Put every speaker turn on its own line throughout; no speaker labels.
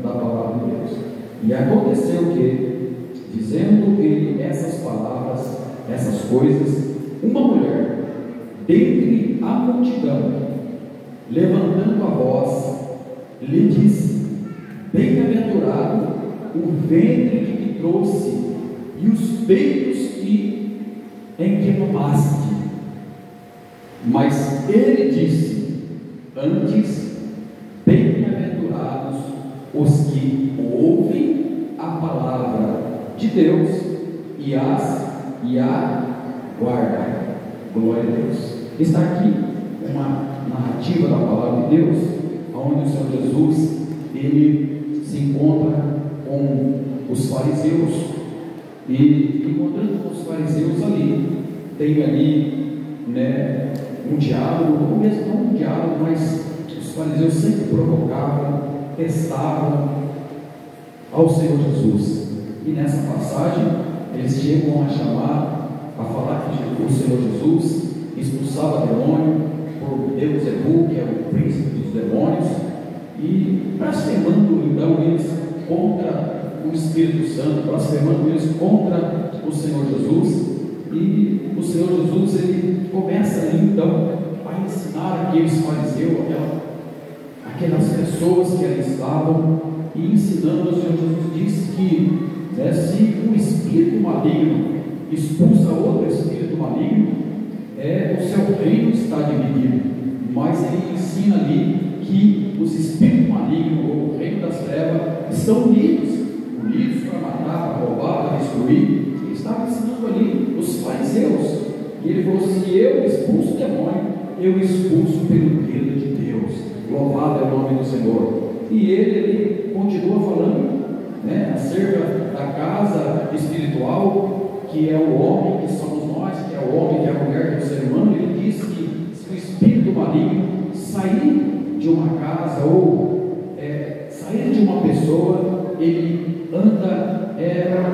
da palavra de Deus. E aconteceu que, dizendo ele essas palavras, essas coisas, uma mulher, dentre a multidão, levantando a voz, lhe disse: bem-aventurado o ventre que te trouxe e os peitos em que mamaste. Mas ele disse: antes, bem-aventurados os que ouvem a palavra de Deus e a guardam. Glória a Deus. Está aqui uma narrativa da palavra de Deus, onde o Senhor Jesus, ele se encontra com os fariseus, e encontrando com os fariseus ali, tem ali, né, um diálogo, ou mesmo não um diálogo, mas os fariseus sempre provocavam, testavam ao Senhor Jesus. E nessa passagem eles chegam a chamar, a falar que o Senhor Jesus expulsava demônio por Beelzebul, que é o príncipe dos demônios, e blasfemando então eles contra o Espírito Santo, blasfemando eles contra o Senhor Jesus. E o Senhor Jesus, ele começa ali então a ensinar aqueles fariseus, aquelas pessoas que ali estavam, e ensinando. O Senhor Jesus disse que, né, se um espírito maligno expulsa outro espírito maligno, o seu reino está dividido. Mas ele ensina ali que os espíritos malignos, ou o reino das trevas, estão unidos para matar, para roubar, para destruir. Ele estava ensinando ali os fariseus, e ele falou: se eu expulso o demônio, eu expulso pelo dedo de Deus. Louvado é o nome do Senhor. E ele continua falando, né, acerca da casa espiritual, que é o homem, que somos nós, que é o homem, que é a mulher, que é o ser humano. Ele diz que se o espírito maligno sair de uma casa, ou sair de uma pessoa, ele anda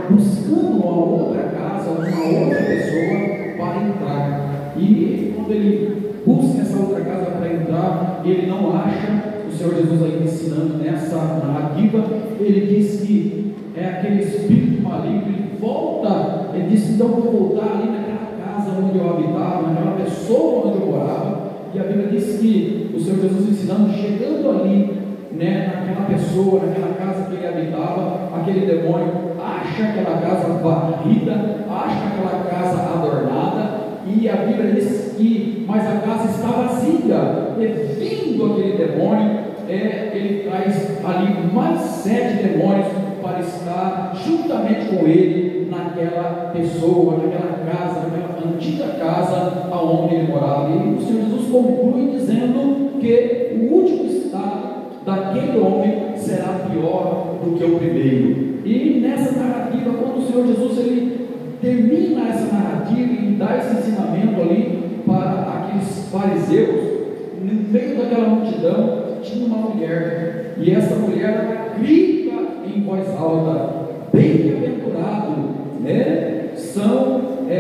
buscando uma outra casa, uma outra pessoa para entrar. E quando ele busca essa outra casa para entrar, ele não acha. O Senhor Jesus aí ensinando nessa narrativa, ele diz que é aquele espírito maligno. Ele volta, ele diz: então vou voltar ali naquela casa onde eu habitava, naquela pessoa onde eu morava. E a Bíblia diz que o Senhor Jesus ensinando, chegando ali, né, naquela pessoa, naquela casa que ele habitava, aquele demônio acha aquela casa varrida, acha aquela casa adornada, e a Bíblia diz que, mas a casa está vazia. E vindo aquele demônio, ele traz ali mais 7 demônios para estar juntamente com ele naquela pessoa, naquela casa, naquela antiga casa aonde ele morava. E o Senhor Jesus conclui dizendo que o último estado daquele homem será pior do que o primeiro. E nessa narrativa, quando o Senhor Jesus ele termina essa narrativa e dá esse ensinamento ali para aqueles fariseus, no meio daquela multidão tinha uma mulher, e essa mulher ela grita em voz alta: bem-aventurado, né?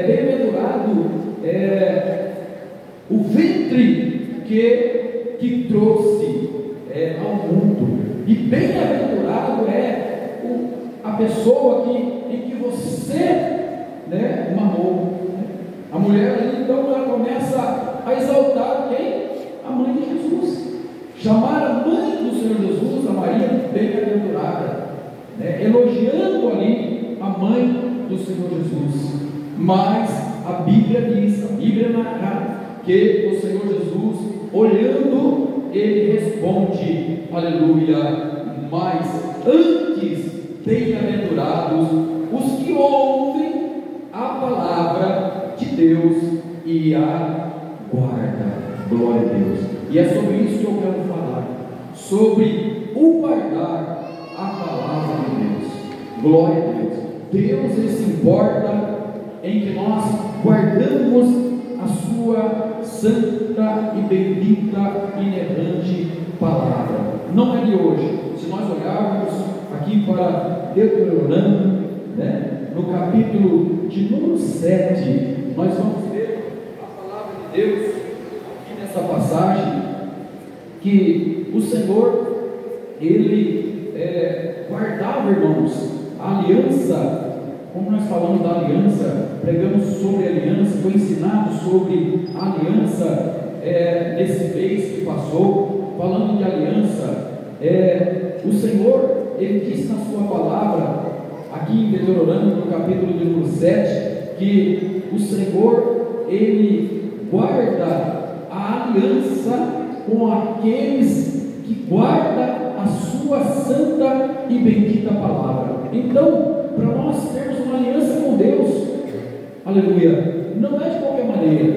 Bem-aventurado o ventre que trouxe ao mundo, e bem-aventurado a pessoa em que você, né, mamou. A mulher ali, então, ela começa a exaltar quem? A mãe de Jesus. Chamar a mãe do Senhor Jesus, a Maria, bem-aventurada, né, elogiando ali a mãe do Senhor Jesus. Mas a Bíblia diz, a Bíblia narra que o Senhor Jesus, olhando, ele responde: aleluia, mas antes, bem-aventurados os que ouvem a palavra de Deus e a guardam. Glória a Deus. E é sobre isso que eu quero falar, sobre o guardar a palavra de Deus. Glória a Deus. Deus, ele se importa em que nós guardamos a sua santa e bendita inerrante palavra. Não é de hoje. Se nós olharmos aqui para Deuteronômio, né, no capítulo de número 7, nós vamos ver a palavra de Deus aqui nessa passagem, que o Senhor, ele guardava, irmãos, a aliança. Como nós falamos da aliança, pregamos sobre a aliança, foi ensinado sobre a aliança nesse mês que passou, falando de aliança. O Senhor, Ele disse na sua palavra, aqui em Deuteronômio, no capítulo de número 7, que o Senhor, Ele guarda a aliança com aqueles que guardam a sua santa e bendita palavra. Então, para nós termos uma aliança com Deus, aleluia, não é de qualquer maneira.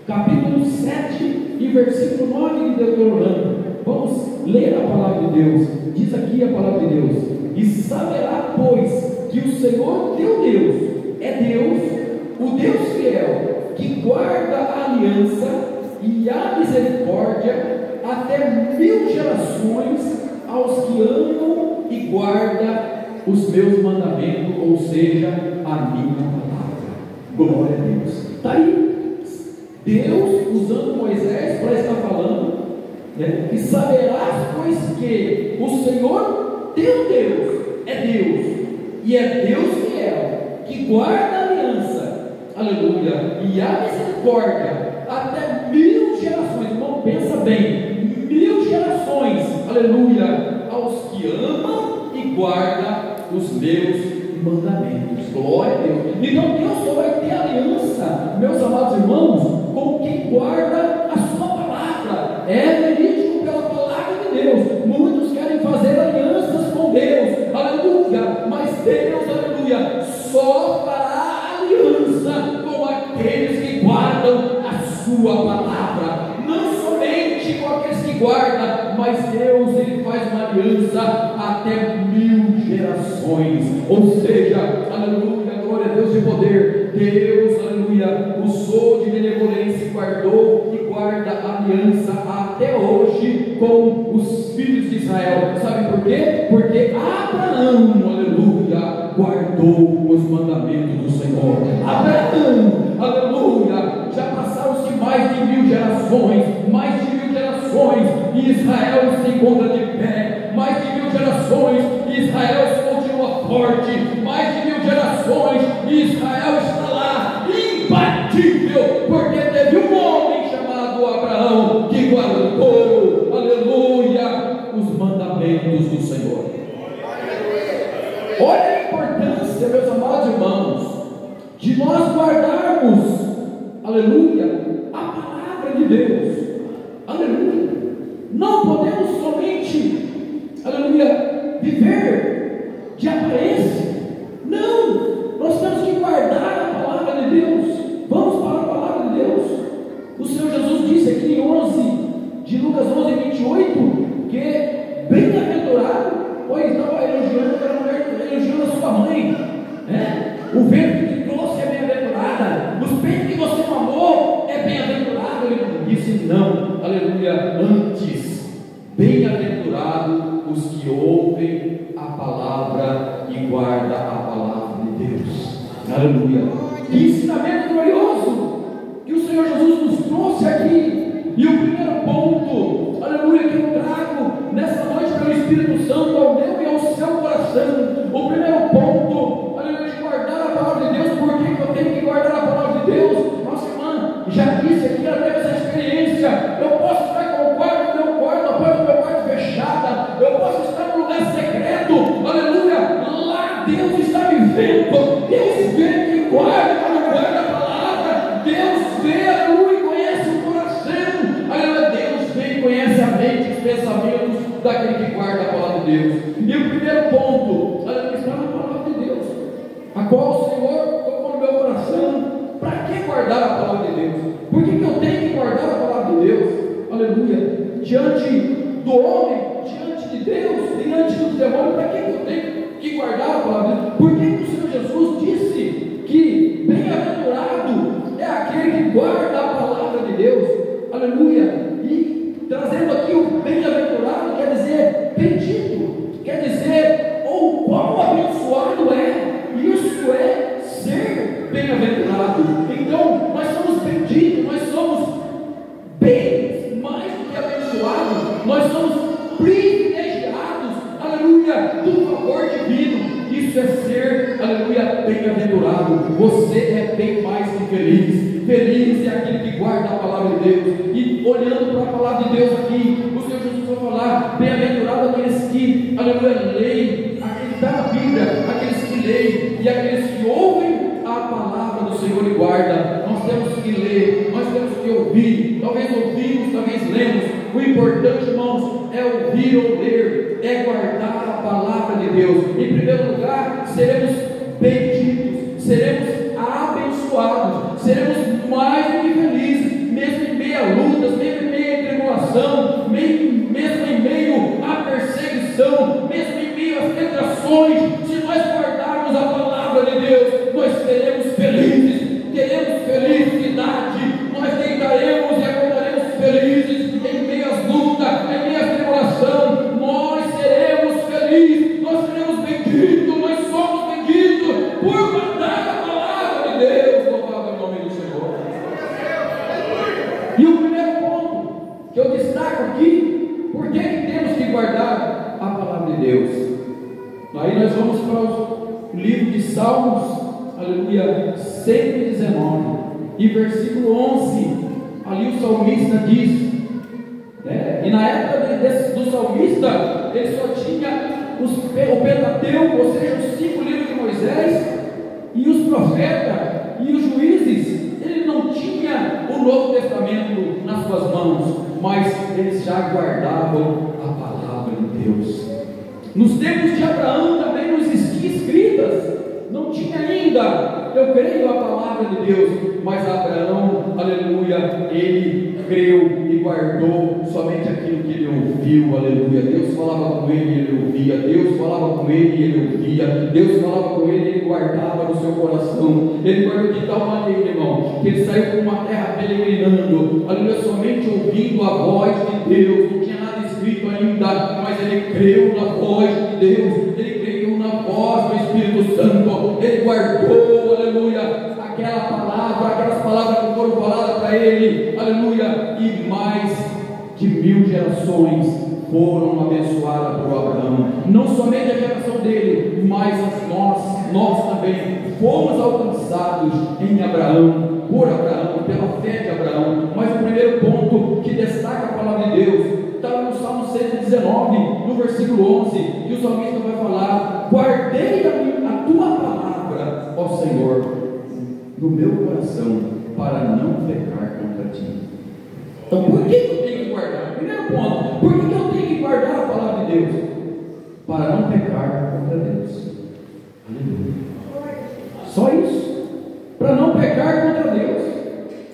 Capítulo 7 e versículo 9 de Deuteronômio, vamos ler a palavra de Deus. Diz aqui a palavra de Deus: e saberá, pois, que o Senhor teu Deus é Deus, o Deus fiel, que guarda a aliança e a misericórdia até 1000 gerações aos que amam e guardam os meus mandamentos, ou seja, a minha palavra. Glória a Deus. Está aí Deus usando Moisés para estar falando, né? E saberás, pois, que o Senhor teu Deus é Deus, e é Deus fiel, que guarda a aliança, aleluia, e a misericórdia até 1000 gerações. Irmão, pensa bem, 1000 gerações, aleluia, aos que amam e guardam os meus mandamentos. Glória a Deus. Então Deus só vai ter aliança, meus amados irmãos, com quem guarda a sua palavra. É verídico pela palavra de Deus. Muitos querem fazer alianças com Deus, aleluia, mas Deus, aleluia, só fará aliança com aqueles que guardam a sua palavra. Não somente com aqueles que guardam, mas Deus, Ele faz uma aliança até 1000 gerações, ou seja, aleluia, glória a Deus de poder. Deus, aleluia, usou de benevolência e guardou e guarda a aliança até hoje com os filhos de Israel. Sabe por quê? Porque Abraão, aleluia, guardou os mandamentos do Senhor. Abraão, aleluia, já passaram-se mais de 1000 gerações, e Israel se encontra de pé, mais de 1000 gerações, e Israel se continua forte, mais de 1000 gerações, e Israel está lá, imbatível, porque teve um homem chamado Abraão, que guardou, aleluia, os mandamentos do Senhor. Olha a importância, meus amados irmãos, de nós guardarmos, aleluia, a palavra de Deus, aleluia. Não podemos somente, aleluia, viver de aparência. Não, nós temos que guardar a palavra de Deus. Vamos para a palavra de Deus. O Senhor Jesus disse aqui em Lucas 11:28, que bem-aventurado, pois estava elogiando a sua mãe, né? O ventre que trouxe é bem-aventurada, os peitos que você mamou é bem-aventurado. Ele disse não, aleluia, antes, bem-aventurado os que ouvem a palavra e guardam a palavra de Deus. Aleluia. Que ensinamento glorioso que o Senhor Jesus nos trouxe aqui. E o primeiro ponto, aleluia, que eu trago nessa noite pelo Espírito Santo ao meu e ao seu coração. O primeiro ponto, aleluia, de guardar a palavra de Deus. Por que eu tenho que guardar a palavra de Deus? Nossa irmã já disse aqui, ela teve essa experiência. Eu posso estar com o quarto, a porta do meu quarto fechada, eu posso estar num lugar secreto, aleluia, lá Deus está me vendo. Deus vê que guarda a palavra, Deus vê, aleluia, e conhece o coração, aleluia, Deus vê e conhece a mente, os pensamentos daquele que guarda a palavra de Deus. E o primeiro ponto, aleluia, está na palavra de Deus, a qual o Senhor colocou no meu coração. Para que guardar a palavra de Deus? Por que eu tenho que guardar a palavra de Deus? Aleluia, diante do homem, diante de Deus, diante dos demônios. Para que eu tenho que guardar a palavra de Deus? Por que o Senhor Jesus disse que bem-aventurado é aquele que guarda a palavra de Deus? Aleluia. E trazendo aqui o bem-aventurado, quer dizer bendito, quer dizer ou quão abençoado é. Isso é ser bem-aventurado. Então nós somos benditos, nós somos bem mais do que abençoados, nós somos privilegiados, aleluia, aleluia, do favor divino. Isso é ser, aleluia, bem-aventurado. Você é bem mais que feliz. Feliz é aquele que guarda a palavra de Deus. E olhando para a palavra de Deus aqui, o Senhor Jesus vai falar: bem-aventurado aqueles que, aleluia, leem, aqueles que está na Bíblia, aqueles que leem e aqueles que ouvem a palavra do Senhor e guarda. Nós temos que ler, nós temos que ouvir. Talvez ouvimos, talvez lemos. O importante, irmãos, é ouvir ou ler, é guardar a palavra de Deus. Em primeiro lugar, seremos benditos, seremos abençoados, seremos mais do que felizes, mesmo em meio a lutas, mesmo em meio a tribulação, mesmo em meio à perseguição, mesmo em meio às tentações. Se nós guardarmos a palavra de Deus, nós seremos felizes, teremos felicidade, nós deitaremos e acordaremos felizes em meio às lutas, em meio à tribulação. Nós seremos felizes, nós seremos benditos, nós somos benditos por guardar a palavra de Deus. Louvado é o nome do Senhor. E o primeiro ponto que eu destaco aqui: por que temos que guardar a palavra de Deus? Aí nós vamos para o livro de Salmos, aleluia, 119 e versículo 11. Ali o salmista diz, e na época do salmista, ele só tinha o Pentateuco, ou seja, os 5 livros de Moisés, e os profetas e os juízes. Ele não tinha o Novo Testamento nas suas mãos, mas eles já guardavam a palavra de Deus. Nos tempos de Abraão também não existiam escritas, não tinha ainda, eu creio, a palavra de Deus, mas Abraão, aleluia, ele creu e guardou somente aquilo que ele ouviu, aleluia. Deus falava com ele e ele ouvia, Deus falava com ele e ele ouvia, Deus falava com ele e ele guardava no seu coração. Ele guardou de tal maneira, irmão, que ele saiu para uma terra peregrinando, aleluia, somente ouvindo a voz de Deus. Não tinha nada escrito ainda, mas ele creu na voz de Deus, ele creu na voz do Espírito Santo, ele guardou, aleluia, aquelas palavras que foram faladas para ele, aleluia, e mais de 1000 gerações foram abençoadas por Abraão. Não somente a geração dele, mas nós também fomos alcançados em Abraão, por Abraão, pela fé de Abraão. Mas o primeiro ponto que destaca a palavra de Deus está no Salmo 119, no versículo 11, e o salmista vai falar: guardei a tua palavra, ó Senhor, no meu coração, para não pecar contra ti. Então, por que eu tenho que guardar? Primeiro ponto, por que eu tenho que guardar a palavra de Deus? Para não pecar contra Deus. Aleluia. Só isso, para não pecar contra Deus.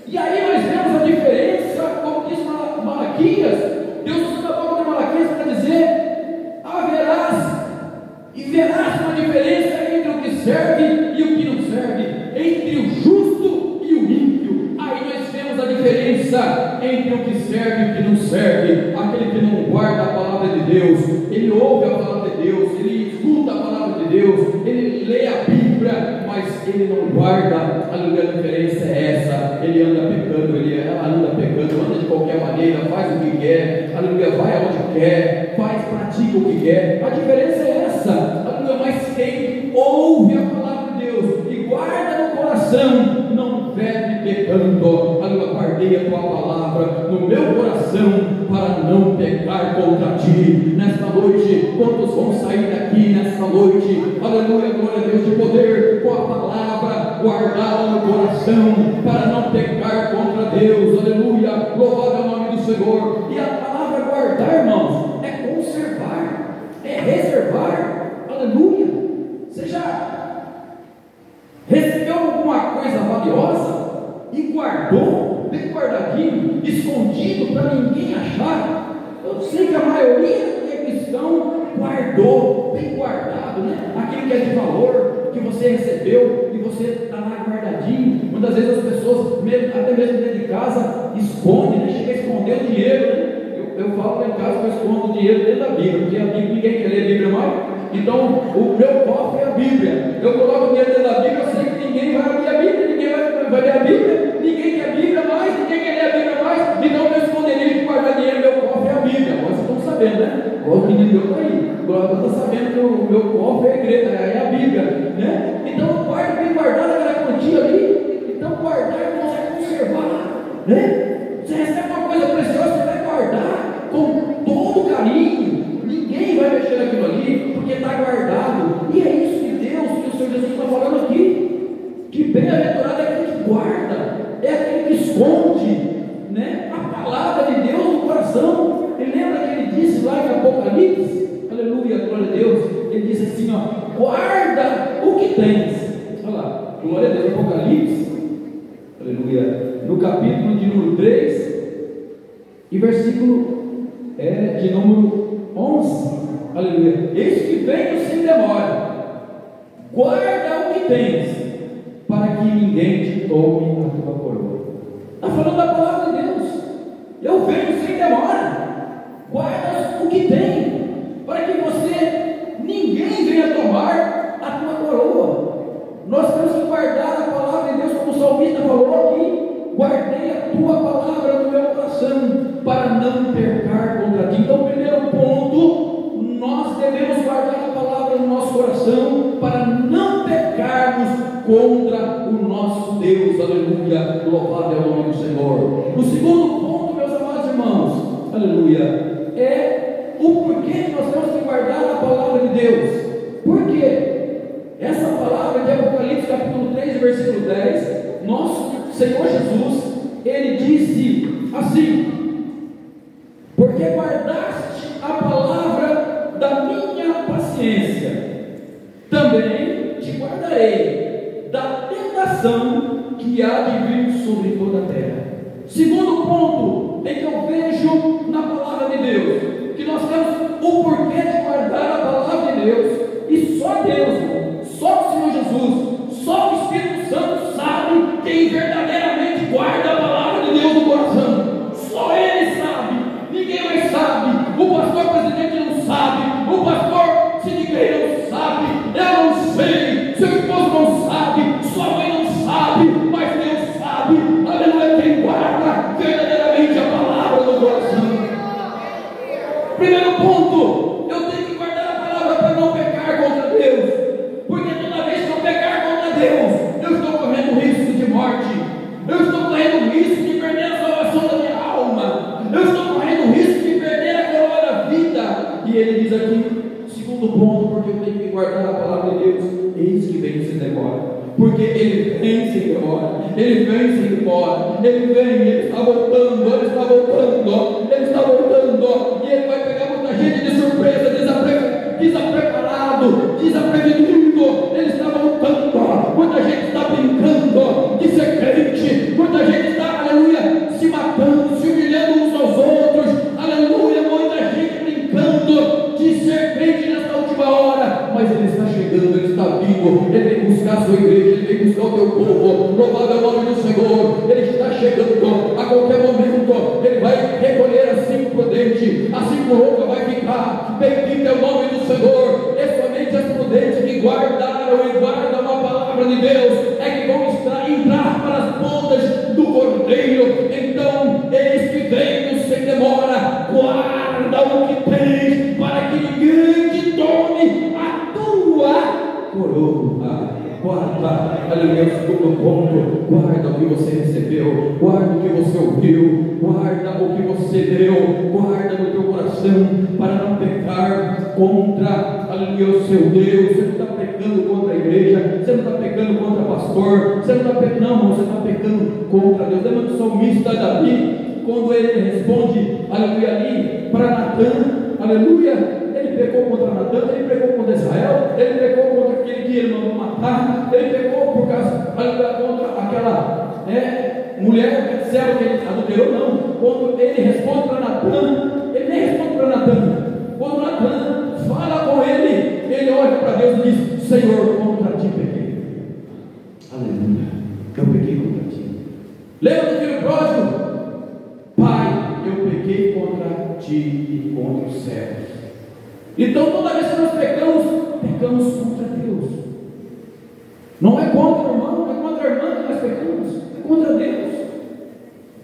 E aí nós vemos a diferença, como diz Malaquias. Deus usa a boca de Malaquias para dizer: verás uma diferença entre o que serve e o que não serve, entre o justo e o ímpio. Aí nós vemos a diferença entre o que serve e o que não serve. Aquele que não guarda a palavra de Deus, ele ouve a palavra de Deus, ele escuta a palavra de Deus, ele lê a Bíblia, mas ele não guarda. Aleluia, a diferença é essa: ele anda pecando, ela anda pecando, anda de qualquer maneira, faz o que quer, aleluia, vai aonde quer, pratica o que quer. A diferença é essa, aleluia. Mas quem ouve a palavra de Deus e guarda no coração, não vive pecando. Aleluia, guardei a tua palavra no meu coração para não pecar contra ti. Nesta noite, quantos vão sair daqui nesta noite, aleluia, glória a Deus, de poder com a palavra guardada no coração para não pecar contra Deus, aleluia, louvado é o nome do Senhor. E a palavra guardar, irmãos, é conservar, é reservar, aleluia. Você já recebeu alguma coisa valiosa e guardou, bem guardadinho, escondido para ninguém achar? Eu sei que a maioria que é cristão guardou, bem guardado, né? Aquilo que é de valor, que você recebeu e você está lá guardadinho. Muitas vezes as pessoas, até mesmo dentro de casa, escondem, né? Chega a esconder o dinheiro, né? Eu falo que em casa eu escondo o dinheiro dentro da Bíblia, porque a Bíblia, ninguém quer ler a Bíblia mais. Então, o meu cofre é a Bíblia. Eu coloco o dinheiro dentro da Bíblia, eu sei que ninguém vai abrir a Bíblia, ninguém vai ler a Bíblia, ninguém quer a Bíblia mais, ninguém quer ler a Bíblia mais. Então, meu esconderijo de guardar dinheiro, meu cofre é a Bíblia. Agora vocês estão sabendo, né? O menino meu está aí. Glória está sabendo que o meu cofre é a igreja, é a Bíblia, né? Então eu guardo bem guardado aquela quantia ali. Então guardar, irmãos, é conservar, né? Você recebe uma coisa preciosa, você vai guardar com todo carinho. Ninguém vai mexer naquilo ali, porque está guardado. E é isso que Deus, que o Senhor Jesus está falando aqui. Que bem-aventurado é aquele que guarda, é aquele que esconde, né, a palavra de Deus no coração. E lembra que ele disse lá em Apocalipse, aleluia, glória a Deus, ele disse assim, ó, guarda o que tens. Olha lá, glória a Deus, Apocalipse, aleluia, no capítulo de número 3 e versículo de número 11, aleluia, eis que venho sem demora, guarda o que tens, para que ninguém te tome a tua coroa. Está falando da palavra de Deus. Eu venho sem demora. Guarda o que tem, para que ninguém venha tomar a tua coroa. Nós temos que guardar a palavra de Deus, como o salmista falou aqui. Guardei a tua palavra no meu coração, para não pecar contra ti. Então, primeiro ponto, nós devemos guardar a palavra no nosso coração, para não pecarmos contra o nosso Deus, aleluia, louvado é o nome do Senhor. O segundo ponto, meus amados irmãos, aleluia, é o porquê que nós temos que guardar a palavra de Deus. Por quê? Essa palavra de Apocalipse capítulo 3, versículo 10, nosso Senhor Jesus, ele disse assim: porque guardaste a palavra da minha paciência, também te guardarei da tentação que há de vir sobre toda a terra. Segundo ponto em que eu vejo na palavra de Deus, que nós temos o porquê de guardar a palavra de Deus, e só Deus, só o Senhor Jesus, só o Espírito Santo sabe quem verdadeiramente guarda a palavra de Deus no coração. Só Ele sabe, ninguém mais sabe. O pastor presidente não sabe, o pastor sindicato não sabe, eu não sei, seu esposo não sabe, sua mãe não sabe, mas Deus sabe. Aleluia, quem guarda verdadeiramente a palavra no coração. Primeiro ponto, eu tenho que guardar a palavra para não pecar contra Deus, porque toda vez que eu pecar contra Deus, eu estou correndo risco de morte, eu estou correndo risco de perder a salvação da minha alma, eu estou correndo risco de perder a coroa da vida. E ele diz aqui, segundo ponto, porque eu tenho que guardar a palavra de Deus, eis que vem sem demora. Porque ele vem sem demora, ele vem sem demora, ele está voltando, ele está voltando, ele está voltando, e ele vai pegar muita gente de surpresa, desapreparado, desprevenido. Ele está voltando, muita gente está brincando de ser crente, muita gente está, aleluia, se matando, se humilhando uns aos outros, aleluia, muita gente brincando de ser crente nesta última hora, mas ele está chegando, ele está vindo, ele vem buscar a sua igreja, ele vem buscar o teu povo, louvado é o nome do Senhor. Ele está chegando, a qualquer momento ele vai recolher a cinco prudente, a cinco louca vai ficar. Bendito é o nome do Senhor. É somente as prudentes que guardaram e guardam a palavra de Deus é que vão entrar para as bodas do Cordeiro. Então, eis que venho sem demora, guarda o que tens, para que ninguém te tome a tua coroa. Guarda, aleluia, segundo ponto, guarda o que você recebeu, guarda o que você ouviu, guarda o que você deu, guarda no teu coração, para não pecar contra, aleluia, o seu Deus. Você não está pecando contra a igreja, você não está pecando contra o pastor, você não está pecando, não, você está pecando contra Deus. Lembra do salmista Davi, quando ele responde, aleluia, ali para Natã, aleluia, ele pecou contra Natã, ele pecou contra Israel, ele pecou contra aquele que ele mandou matar, ele pecou por causa, contra aquela mulher serva que ele adulterou. Não, quando ele responde para Natã, ele nem responde para Natã. Quando Natã fala com ele, ele olha para Deus e diz: Senhor, contra ti pequei. Aleluia, eu pequei contra ti. Lembra do filho pródigo? Pai, eu pequei contra ti e contra os céus. Então, toda vez que nós pecamos contra Deus. Não é contra o irmão, não é contra a irmã que nós pecamos, é contra Deus.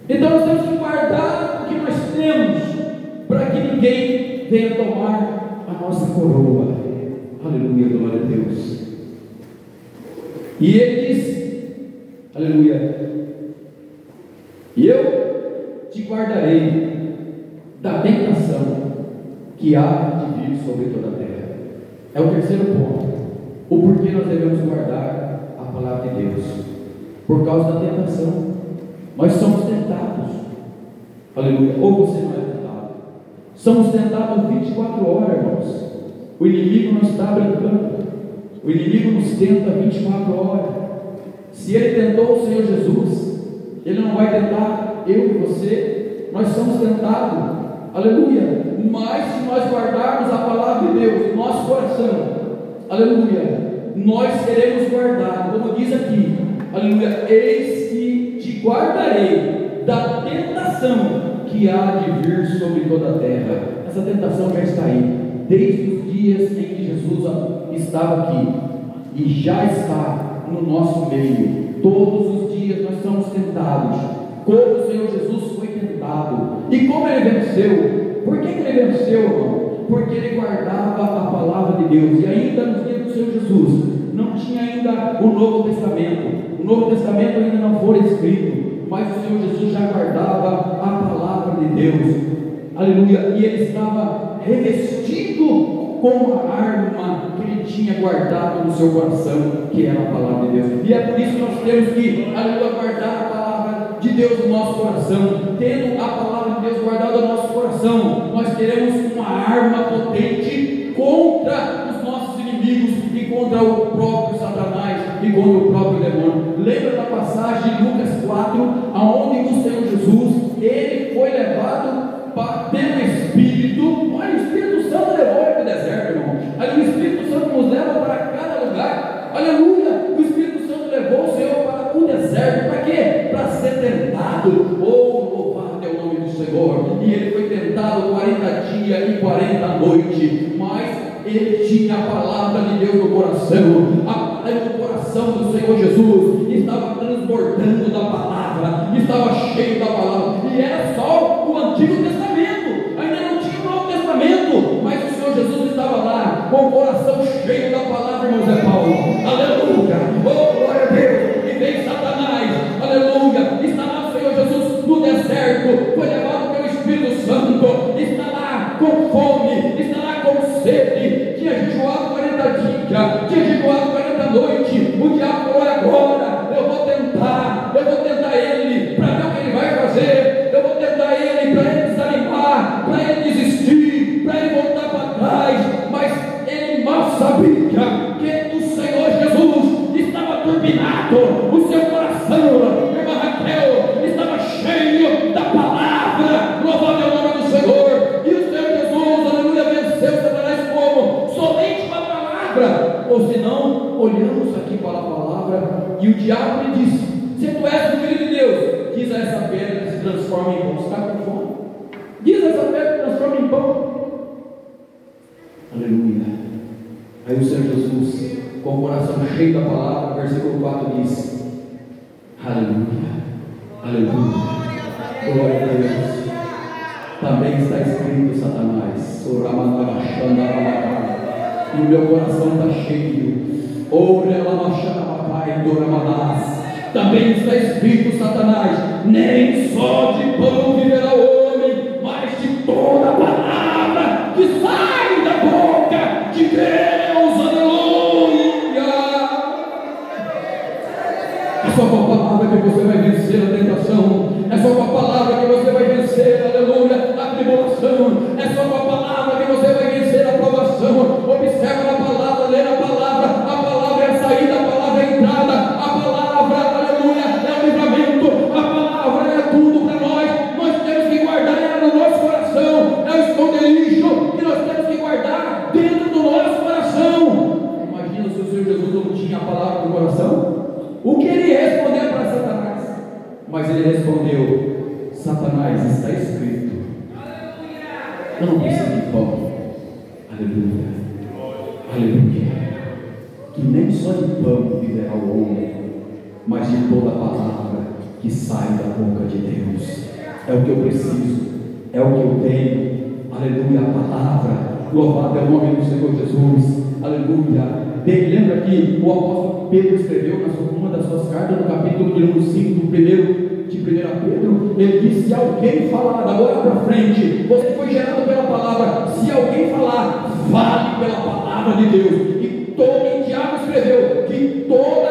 Então, nós temos que guardar o que nós temos, para que ninguém venha tomar a nossa coroa. Aleluia, glória a Deus. E ele diz, aleluia, e eu te guardarei da tentação que há de vir sobre toda a terra. É o terceiro ponto. O porquê nós devemos guardar a palavra de Deus. Por causa da tentação. Nós somos tentados. Aleluia. Ou você não é tentado. Somos tentados 24 horas, irmãos. O inimigo não está brincando. O inimigo nos tenta 24 horas. Se ele tentou o Senhor Jesus, ele não vai tentar eu e você. Nós somos tentados. Aleluia. Mas se nós guardarmos a palavra de Deus no nosso coração, aleluia, nós seremos guardados, como diz aqui, aleluia, eis que te guardarei da tentação que há de vir sobre toda a terra. Essa tentação já está aí, desde os dias em que Jesus estava aqui, e já está no nosso meio. Todos os dias nós somos tentados, como o Senhor Jesus foi tentado. E como ele venceu? Por que ele venceu, irmão? Porque ele guardava a palavra de Deus. E ainda nos dias do Senhor Jesus não tinha ainda o Novo Testamento. O Novo Testamento ainda não foi escrito, mas o Senhor Jesus já guardava a palavra de Deus. Aleluia. E ele estava revestido com a arma que ele tinha guardado no seu coração, que era a palavra de Deus. E é por isso que nós temos que, aleluia, guardar a palavra de Deus no nosso coração. Tendo a palavra de Deus guardada no nosso coração, nós teremos uma arma potente contra os nossos inimigos e contra o próprio Satanás e contra o próprio demônio. Lembra da passagem de Lucas 4, aonde o Senhor Jesus, ele foi levado pelo Espírito. Olha, o Espírito Santo levou ele para o deserto, irmão. Aí o Espírito Santo nos leva para cada lugar. Aleluia! O Espírito Santo levou o Senhor para o deserto. Para quê? Para ser tentado. Oh, louvado é o nome do Senhor. E ele foi tentado 40 dias e 40 noites. Mas ele tinha a palavra de Deus no coração. O coração do Senhor Jesus estava transbordando da palavra, estava cheio da palavra. E era só o Antigo Testamento, ainda não tinha o Novo Testamento, mas o Senhor Jesus estava lá com o coração cheio da palavra, irmão Zé Paulo. Aleluia, oh glória a Deus. E vem Satanás, aleluia, está lá o Senhor Jesus no deserto, foi levado pelo Espírito Santo, está lá com fome, está lá com sede, tinha jejuado 40 dias, tinha jejuado 40 noites. O diabo falou: agora eu vou tentar ele para ver o que ele vai fazer, eu vou tentar ele para ele desanimar, para ele desistir, para ele voltar para trás. Mas ele mal sabia que o Senhor Jesus estava turbinado, o seu coração, irmã Raquel, estava cheio da palavra. Louvado é o nome do Senhor. E o Senhor Jesus, aleluia, venceu Satanás como? Somente com a palavra. Ou se não, olhamos aqui para a palavra e o diabo lhe disse: se tu és o Filho de Deus, diz a essa pedra que se transforma em pão. Você está com fome? Diz a essa pedra que se transforma em pão. Aleluia. Aí o Senhor Jesus, com o coração cheio da palavra, versículo 4 diz: aleluia, aleluia, glória a Deus. Também está escrito, Satanás, e o meu coração está cheio. Também está escrito, Satanás, nem só de pão viverá o homem, mas de toda a palavra que sai da boca de Deus. Aleluia. É só com a palavra que você vai vencer a tentação, é só com a palavra que você vai vencer, aleluia, a tribulação, é só com a palavra que você vai vencer a provação. Observa a palavra, lê a palavra é a saída, a palavra é a entrada, a palavra, aleluia, é o livramento, a palavra é tudo para nós temos que guardar ela no nosso coração, é o esconderijo que nós temos que guardar dentro do nosso coração. Imagina se o Senhor Jesus não tinha a palavra no coração, o que ele ia responder para Satanás? Mas ele respondeu: Satanás, está escrito, eu não preciso de pão. Aleluia, aleluia, que nem só de pão viverá o homem, mas de toda a palavra que sai da boca de Deus. É o que eu preciso, é o que eu tenho. Aleluia, a palavra. Louvado é o nome do Senhor Jesus. Aleluia. Lembra que o apóstolo Pedro escreveu uma das suas cartas, no capítulo de número 5 de 1 Pedro, ele disse: se alguém falar, da agora para frente, você foi gerado pela palavra, se alguém falar, fale pela palavra de Deus. E todo diabo escreveu que toda,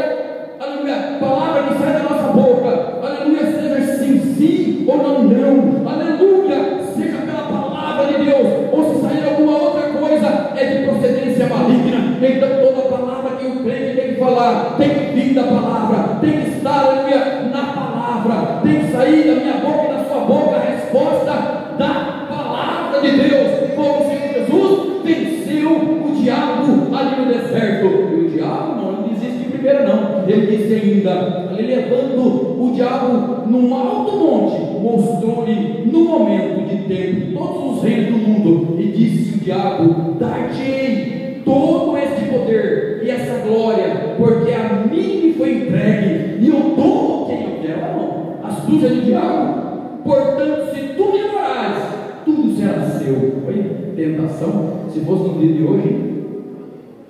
aleluia, palavra que sai da nossa boca, aleluia, seja sim, sim ou não, não, aleluia, seja pela palavra de Deus, ou se sair alguma outra coisa, é de procedência maligna. Então toda palavra que o crente tem que falar, tem que vir da palavra, tem que estar, aleluia, na palavra, tem que sair da minha boca e da sua boca a resposta da palavra de Deus. Como o Senhor Jesus venceu o diabo ali no deserto. E o diabo não existe de primeira não. Ele disse ainda, ele levando o diabo num alto monte, mostrou-lhe no momento de tempo todos os reinos do mundo, e disse o diabo: dar-te-ei todo este poder e essa glória, porque a mim me foi entregue, e eu dou quem eu quero. Astúcia do diabo. Portanto, se tu me adorares, tudo será seu. Foi tentação. Se fosse no dia de hoje,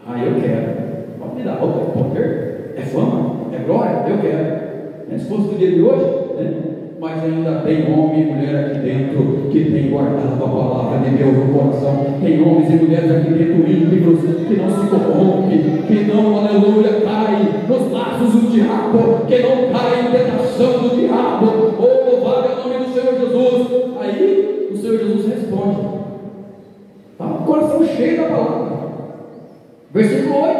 eu quero. Pode me dar outro poder, é fama, é glória, eu quero. Se fosse no dia de hoje, mas ainda tem homem e mulher aqui dentro que tem guardado a palavra de Deus no coração. Tem homens e mulheres aqui dentro íntegros, que não se corrompe, que não, aleluia, cai nos laços do diabo, que não cai em tentação do diabo. Oh, louvado é o nome do Senhor Jesus. Aí o Senhor Jesus responde, está com o coração cheio da palavra. Versículo 8: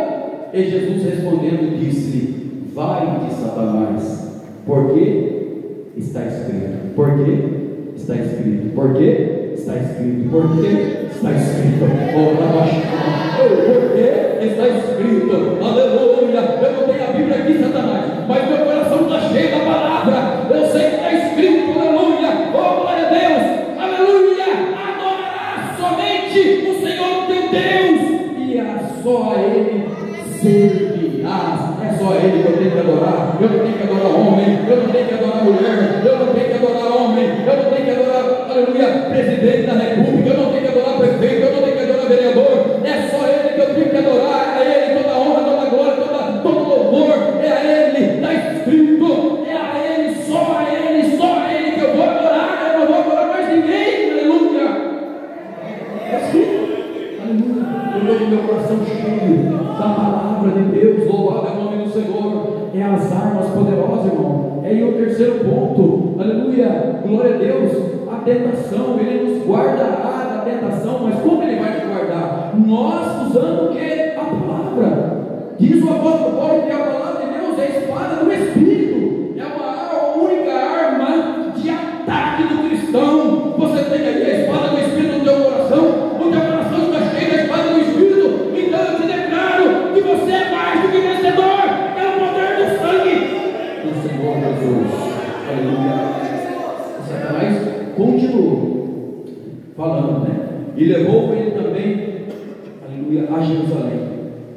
e Jesus respondendo disse-lhe: vai-te, Satanás, porque está escrito. Por que está escrito? Por que está escrito? Por que está escrito? Por que está escrito? Aleluia. Eu não tenho a Bíblia aqui, Satanás, mas meu coração está cheio da palavra. Eu sei que está escrito. Aleluia. Oh, glória a Deus. Aleluia. Adorarás somente o Senhor teu Deus, e só a Ele servirás. É só a Ele que eu tenho que adorar. Eu não tenho que adorar homem, eu não tenho que adorar mulher, eu não tenho que adorar homem, eu não tenho que adorar, aleluia, presidente da república, eu não tenho que adorar prefeito, eu não tenho que adorar vereador. É só Ele que eu tenho que adorar. A Ele toda honra, toda glória, todo louvor, é a Ele. Está escrito, é a Ele, só a Ele que eu vou adorar. Eu não vou adorar mais ninguém. Aleluia. É escrito, aleluia. Eu vejo meu coração cheio da palavra de Deus. Louvado é o nome do Senhor. É as armas poderosas, irmão. É o terceiro ponto, aleluia, glória a Deus. A tentação, Ele nos guardará da tentação. Mas como Ele vai nos guardar? Nós usando o que? A palavra. Diz o apóstolo Paulo que a palavra de Deus é a espada do Espírito, é a única arma de ataque do cristão. Você tem ali a espada do Espírito no teu coração. O teu coração está cheio da espada do Espírito. Então eu te declaro que você é mais do que vencedor pelo poder do sangue do Senhor Jesus. Aleluia. Satanás continuou falando, e levou ele também, aleluia, a Jerusalém,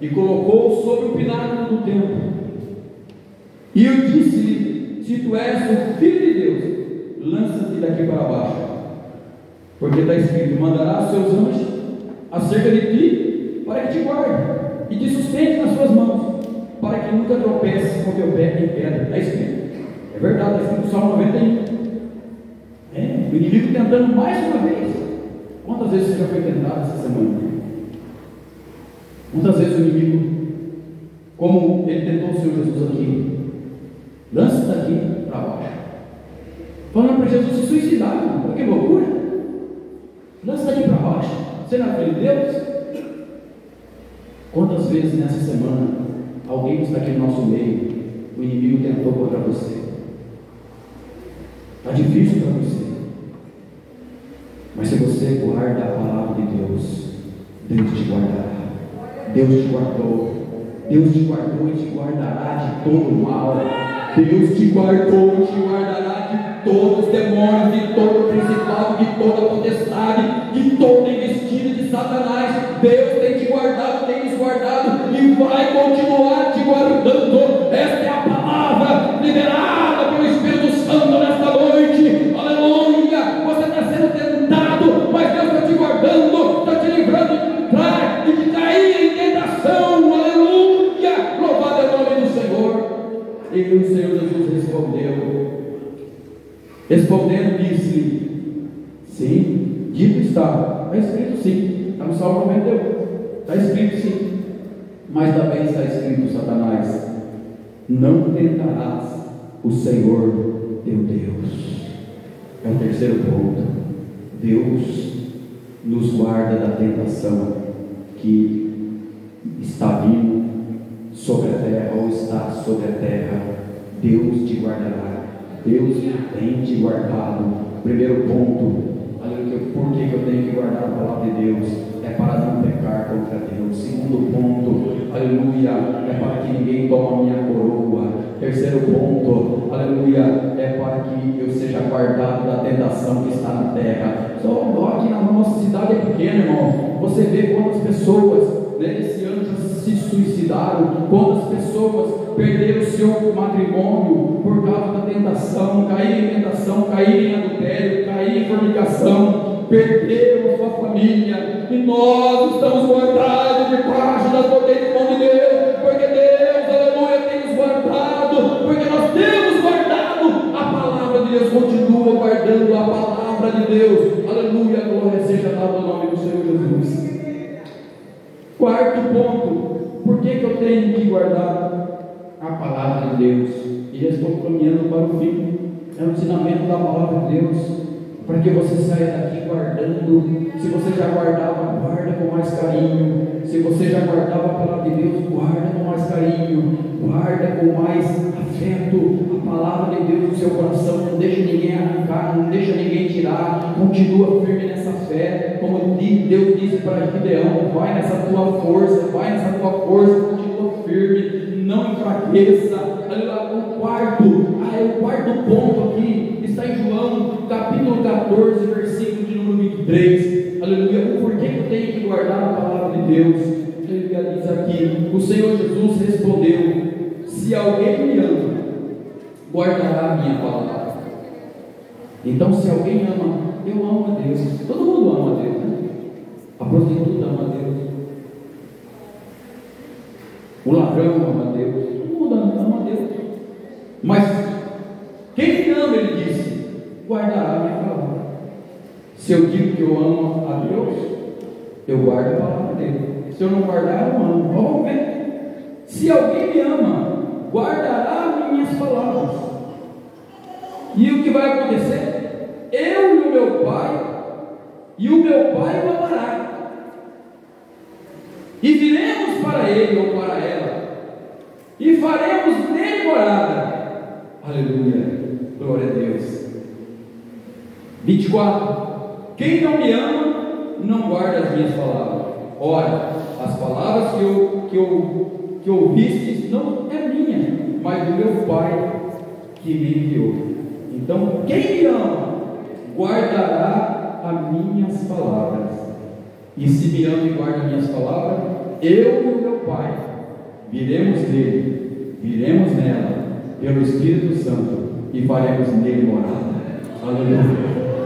e colocou sobre o pináculo do templo, e eu disse-lhe: se tu és o Filho de Deus, lança-te daqui para baixo, porque está escrito: mandará seus anjos acerca de ti, para que te guardem e te sustente nas suas mãos, para que nunca tropece com o teu pé em pedra. Está escrito, é verdade, está escrito no Salmo 91. O inimigo tentando mais uma vez. Quantas vezes você já foi tentado essa semana? Quantas vezes o inimigo, como ele tentou o Senhor Jesus aqui, lança daqui para baixo, falando para Jesus se suicidar. Olha que loucura. Lança daqui para baixo. Você não é filho de Deus? Quantas vezes nessa semana alguém que está aqui no nosso meio, o inimigo tentou contra você? Está difícil para você. Mas se você guarda a palavra de Deus, Deus te guardará. Deus te guardou. Deus te guardou e te guardará de todo mal. Deus te guardou e te guardará de todos os demônios, de todo o principado, de toda a potestade, de toda a investida de Satanás. Deus tem te guardado, tem nos guardado e vai continuar te guardando. Esta é a palavra liberada pelo Espírito Santo nesta noite. Aleluia! Você está sendo tentado, mas Deus está te guardando, está te livrando E o Senhor Jesus respondendo, disse-lhe: sim, dito está escrito sim, está no Salmo 91, está escrito sim, mas também está escrito, Satanás, não tentarás o Senhor teu Deus. É o terceiro ponto. Deus nos guarda da tentação que está vindo sobre a terra ou está sobre a terra. Deus te guardará. Deus tem te guardado. Primeiro ponto, por que eu tenho que guardar a palavra de Deus? É para não pecar contra Deus. Segundo ponto, aleluia, é para que ninguém tome a minha coroa. Terceiro ponto, aleluia, é para que eu seja guardado da tentação que está na terra. Só aqui na nossa cidade é pequena, irmão. Você vê quantas pessoas esse ano já se suicidaram, quantas pessoas perderam o seu matrimônio por causa da tentação, caíram em adultério, caíram em fornicação, perderam a sua família, e nós estamos guardados debaixo das potentes mãos de Deus, porque Deus, aleluia, tem nos guardado, porque nós temos guardado a palavra de Deus, continua guardando a palavra de Deus, aleluia, glória seja dada ao nome do Senhor Jesus. Quarto ponto, por que eu tenho que guardar a palavra de Deus? E já estou caminhando para o fim. É o ensinamento da palavra de Deus, para que você saia daqui guardando. Se você já guardava, guarda com mais carinho. Se você já guardava a palavra de Deus, guarda com mais carinho, guarda com mais afeto a palavra de Deus no seu coração. Não deixa ninguém arrancar, não deixa ninguém tirar. Continua firme nessa fé, como Deus disse para Gideão: vai nessa tua força, continua firme, não enfraqueça. O quarto ponto aqui está em João capítulo 14, versículo de número 23. Aleluia. Por que eu tenho que guardar a palavra de Deus? Ele diz aqui: o Senhor Jesus respondeu: se alguém me ama, guardará a minha palavra. Então, se alguém ama, eu amo a Deus. Todo mundo ama a Deus, né? A prostituta ama a Deus, o ladrão ama a Deus, todo mundo ama a Deus. Mas quem me ama, ele disse, guardará a minha palavra. Se eu digo que eu amo a Deus, eu guardo a palavra dele. Se eu não guardar, eu não amo. Vamos ver. Se alguém me ama, guardará minhas palavras. E o que vai acontecer? Eu e o meu Pai o amará. E viremos para ele ou para ela, e faremos nele morada. Aleluia, glória a Deus. 24. Quem não me ama, não guarda as minhas palavras. Ora, as palavras que ouvistes não é minha, mas do meu Pai que me enviou. Então, quem me ama, guardará as minhas palavras. E se me ama e guarda as minhas palavras, eu e o meu Pai viremos nele, viremos nela, pelo Espírito Santo, e faremos nele morada. Aleluia,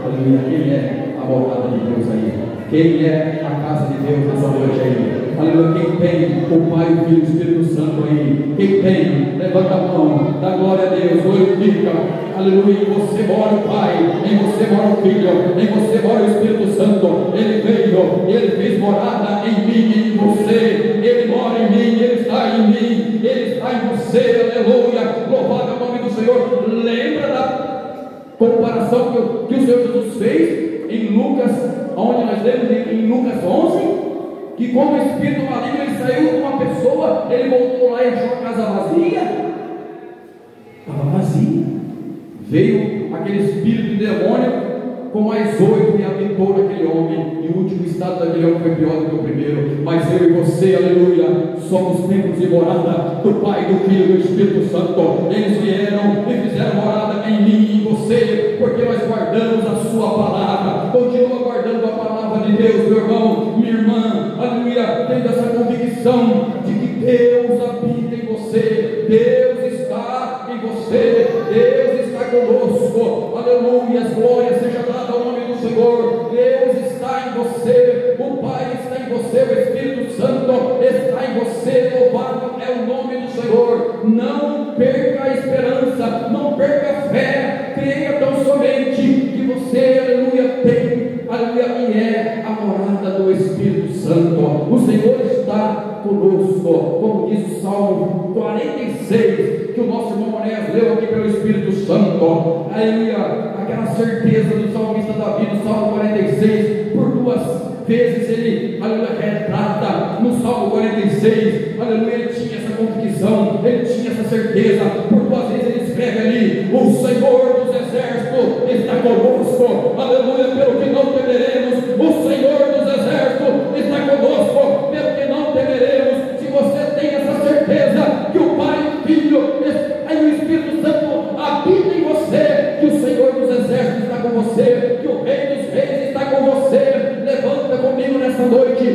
aleluia. Quem é a morada de Deus aí? Quem é a casa de Deus nessa noite aí? Aleluia. Quem tem o Pai, o Filho e o Espírito Santo aí? Quem tem, levanta a mão, dá glória a Deus, glorifica. Aleluia. Em você mora o Pai, em você mora o Filho, em você mora o Espírito Santo. Ele veio, ele fez morada em mim e em você. Ele mora em mim, ele está em mim, ele está em você. Aleluia. Louvado é o nome do Senhor. Lembra da comparação que o Senhor Jesus fez em Lucas, onde nós lemos em Lucas 11, que como o espírito maligno ele saiu de uma pessoa, ele voltou lá e achou a casa vazia. Estava vazia. Veio aquele espírito de demônio com mais 8 e habitou naquele homem, e o último estado daquele homem foi pior do que o primeiro. Mas eu e você, aleluia, somos templos de morada do Pai, do Filho e do Espírito Santo. Eles vieram e fizeram morada em mim e em você, porque nós guardamos a sua palavra. Continua guardando a palavra de Deus, meu irmão, minha irmã, aleluia, tendo essa convicção de que Deus habita em você, Deus está em você, Deus está conosco, aleluia, as glórias sejam dadas ao nome do Senhor. Deus está em você, o Pai está em você, o Espírito Santo está em você. Louvado é o nome do Senhor. Não perca a conosco, como diz o Salmo 46, que o nosso irmão Moraes leu aqui pelo Espírito Santo. Aleluia, aquela certeza do salmista Davi, do Salmo 46, por duas vezes ele, aleluia, retrata no Salmo 46, aleluia, ele tinha essa convicção, ele tinha essa certeza, por duas vezes ele escreve ali: o Senhor dos exércitos está conosco, aleluia, pelo que não temeremos, o Senhor dos exércitos está conosco, pelo que não temeremos. Se você tem essa certeza que o Pai, o Filho e o Espírito Santo habitam em você, que o Senhor dos exércitos está com você, que o Rei dos Reis está com você, levanta comigo nessa noite,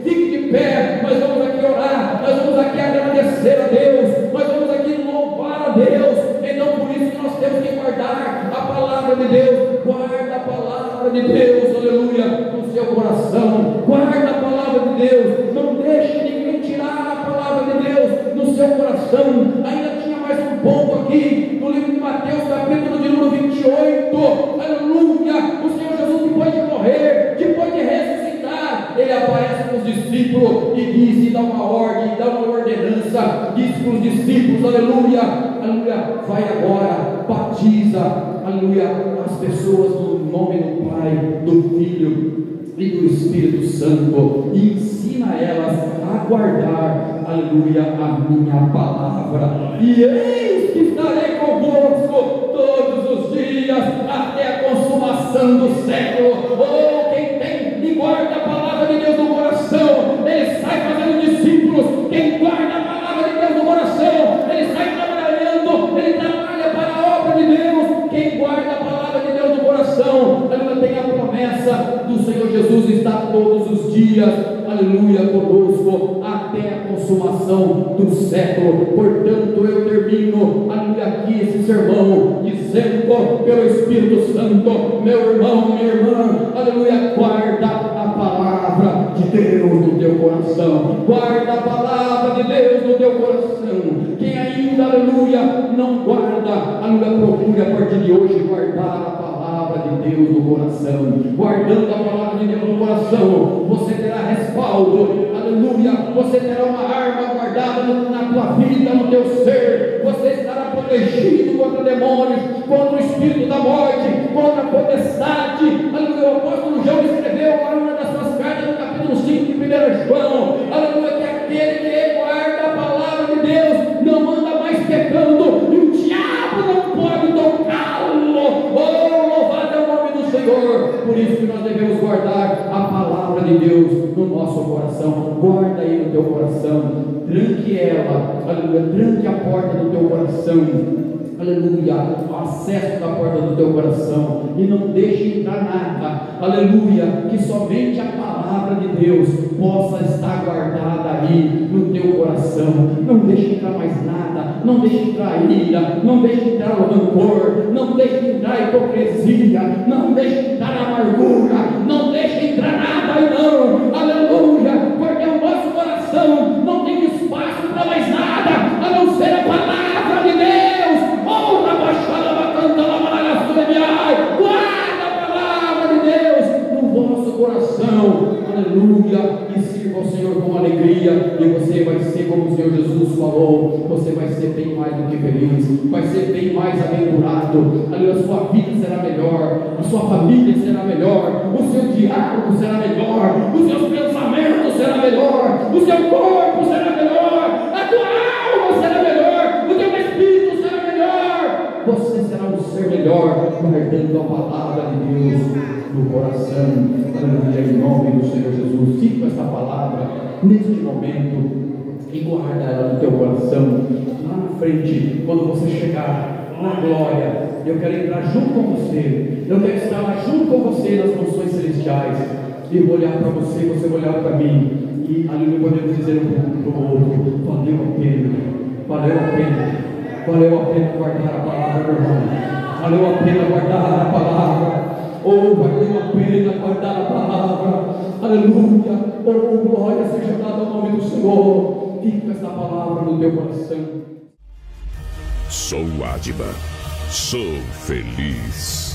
fique de pé. Nós vamos aqui orar, nós vamos aqui agradecer a Deus, nós vamos aqui louvar a Deus. Então por isso que nós temos que guardar a palavra de Deus. Guarda a palavra de Deus, aleluia, no seu coração. Guarda a palavra de Deus, não deixe ninguém tirar a palavra de Deus no seu coração. Ainda tinha mais um ponto aqui no livro de Mateus, capítulo de número 28, aleluia. O Senhor Jesus, depois de morrer, depois de ressuscitar, ele aparece com os discípulos e diz, e dá uma ordem, dá uma ordenança, diz para os discípulos, aleluia, aleluia, vai agora, batiza, aleluia, as pessoas no nome do Pai, do Filho e do Espírito Santo, e ensina elas a guardar, aleluia, a minha palavra, e eis que estarei convosco todos os dias, até a consumação do século. Oh, quem tem e guarda a palavra de Deus no coração, ele sai fazendo discípulos. Quem guarda a palavra de Deus no coração, ele sai trabalhando, ele trabalha para a obra de Deus. Quem guarda a palavra de Deus no coração, aleluia, tem a promessa do Senhor Jesus estar todos os dias, aleluia, conosco até a consumação do século. Portanto, eu termino, aleluia, aqui esse sermão dizendo pelo Espírito Santo, meu irmão, minha irmã, aleluia, guarda a palavra de Deus no teu coração. Guarda a palavra de Deus no teu coração. Quem ainda, aleluia, não guarda, aleluia, procure a partir de hoje guardar a palavra de Deus no coração. Guardando a palavra de Deus no coração, você terá respaldo, aleluia, você terá uma arma guardada na tua vida, no teu ser. Você estará protegido contra demônios, contra o espírito da morte, contra a potestade. Aleluia, o apóstolo João escreveu em uma das suas cartas, no capítulo 5 de 1 João, aleluia, que aquele que guarda a palavra de Deus não anda mais pecando, e o diabo não pode tocá-lo. Oh, louvado é o nome do Senhor. Por isso que nós devemos guardar a palavra de Deus no nosso coração. Guarda aí no teu coração, tranque ela, aleluia, tranque a porta do teu coração, aleluia, o acesso da porta do teu coração, e não deixe entrar nada, aleluia, que somente a palavra de Deus possa estar guardada aí no teu coração. Não deixe entrar mais nada, não deixe entrar ira, não deixe entrar o rancor, não deixe entrar a hipocrisia, não deixe entrar a amargura, não deixe entrar nada aí não, aleluia, porque o nosso coração não tem espaço para mais nada, a não ser a palavra de Deus. Guarda a palavra de Deus no vosso coração, aleluia, e sirva ao Senhor com alegria, e você vai ser, como o Senhor Jesus falou, você vai ser bem mais do que feliz, vai ser bem mais aventurado, aleluia, a sua vida será melhor, a sua família será melhor, o seu diálogo será melhor, os seus pensamentos serão melhor, o seu corpo será melhor, a tua alma será melhor, o teu espírito será melhor. Você será um ser melhor, guardando a palavra de Deus no coração, aleluia, em nome do Senhor Jesus. Fique com esta palavra neste momento e guarda ela no teu coração. Lá na frente, quando você chegar na glória, eu quero entrar junto com você, eu quero estar lá junto com você nas mansões celestiais, e vou olhar para você, você vai olhar para mim, e aleluia, podemos dizer um para o outro: valeu a pena, valeu a pena. Valeu a pena guardar a palavra, meu irmão. Valeu a pena guardar a palavra. Oh, valeu a pena guardar a palavra. Aleluia. Oh, glória seja dada ao nome do Senhor. Fique com esta palavra no teu coração.
Sou Adiba. Sou feliz.